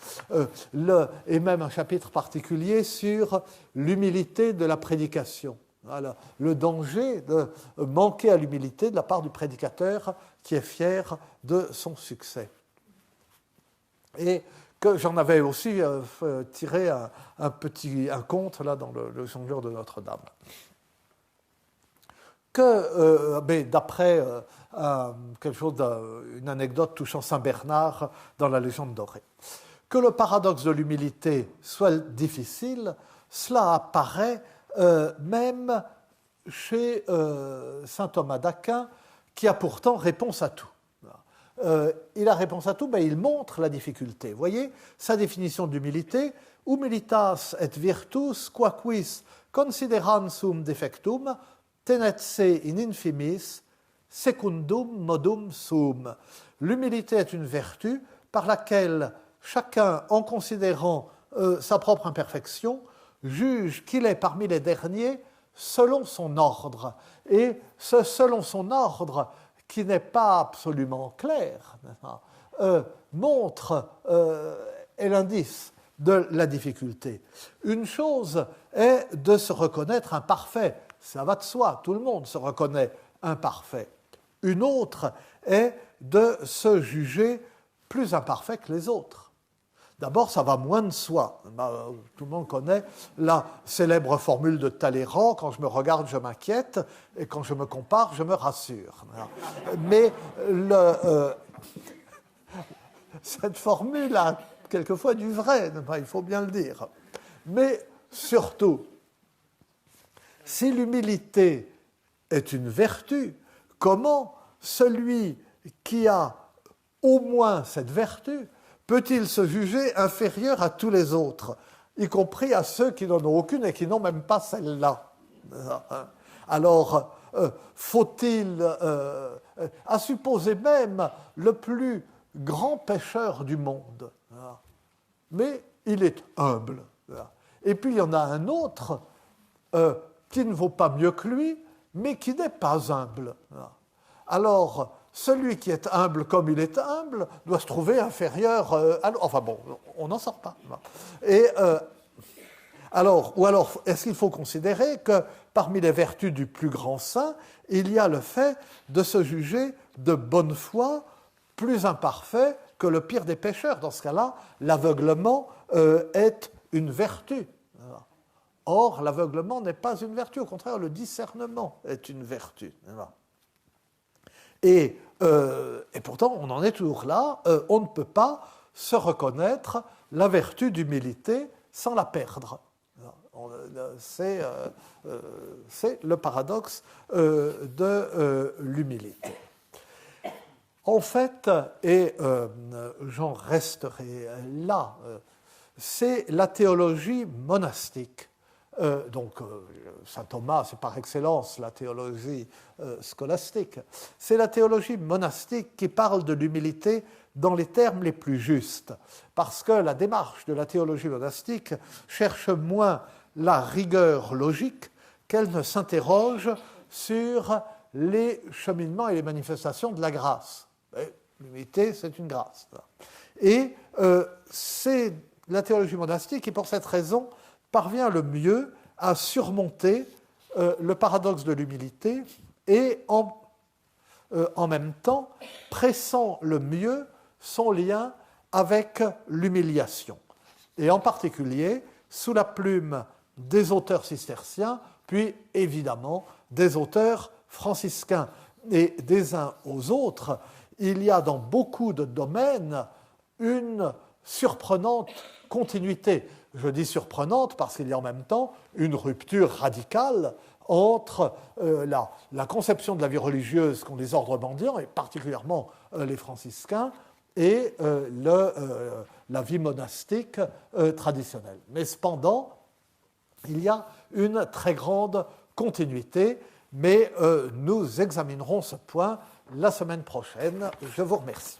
Et même un chapitre particulier sur l'humilité de la prédication. Voilà, le danger de manquer à l'humilité de la part du prédicateur qui est fier de son succès. Et que j'en avais aussi tiré un conte là, dans le Jongleur de Notre-Dame. D'après quelque chose une anecdote touchant Saint Bernard dans la Légende dorée, que le paradoxe de l'humilité soit difficile, cela apparaît même chez saint Thomas d'Aquin, qui a pourtant réponse à tout. Il a réponse à tout, mais il montre la difficulté. Vous voyez, sa définition d'humilité, humilitas et virtus quaquis considerans sum defectum tenet se in infimis secundum modum sum. L'humilité est une vertu par laquelle chacun, en considérant sa propre imperfection, juge qu'il est parmi les derniers selon son ordre. Et ce selon son ordre, qui n'est pas absolument clair, montre, est l'indice de la difficulté. Une chose est de se reconnaître imparfait, ça va de soi, tout le monde se reconnaît imparfait. Une autre est de se juger plus imparfait que les autres. D'abord, ça va moins de soi. Tout le monde connaît la célèbre formule de Talleyrand, quand je me regarde, je m'inquiète, et quand je me compare, je me rassure. Mais cette formule a quelquefois du vrai, il faut bien le dire. Mais surtout, si l'humilité est une vertu, comment celui qui a au moins cette vertu peut-il se juger inférieur à tous les autres, y compris à ceux qui n'en ont aucune et qui n'ont même pas celle-là? Alors, faut-il, à supposer même le plus grand pécheur du monde, mais il est humble. Et puis il y en a un autre qui ne vaut pas mieux que lui, mais qui n'est pas humble. Alors, celui qui est humble comme il est humble doit se trouver inférieur à l'autre. Enfin bon, on n'en sort pas. Et, alors, est-ce qu'il faut considérer que parmi les vertus du plus grand saint, il y a le fait de se juger de bonne foi plus imparfait que le pire des pécheurs? Dans ce cas-là, l'aveuglement est une vertu. Or, l'aveuglement n'est pas une vertu, au contraire, le discernement est une vertu. Et pourtant, on en est toujours là, on ne peut pas se reconnaître la vertu d'humilité sans la perdre. C'est le paradoxe de l'humilité. En fait, et j'en resterai là, c'est la théologie monastique. Saint Thomas, c'est par excellence la théologie scolastique. C'est la théologie monastique qui parle de l'humilité dans les termes les plus justes, parce que la démarche de la théologie monastique cherche moins la rigueur logique qu'elle ne s'interroge sur les cheminements et les manifestations de la grâce. L'humilité, c'est une grâce. Et c'est la théologie monastique qui, pour cette raison, parvient le mieux à surmonter le paradoxe de l'humilité et en même temps pressant le mieux son lien avec l'humiliation. Et en particulier sous la plume des auteurs cisterciens, puis évidemment des auteurs franciscains. Et des uns aux autres, il y a dans beaucoup de domaines une surprenante continuité. Je dis surprenante parce qu'il y a en même temps une rupture radicale entre la conception de la vie religieuse qu'ont les ordres mendiants, et particulièrement les franciscains, et la vie monastique traditionnelle. Mais cependant, il y a une très grande continuité, mais nous examinerons ce point la semaine prochaine. Je vous remercie.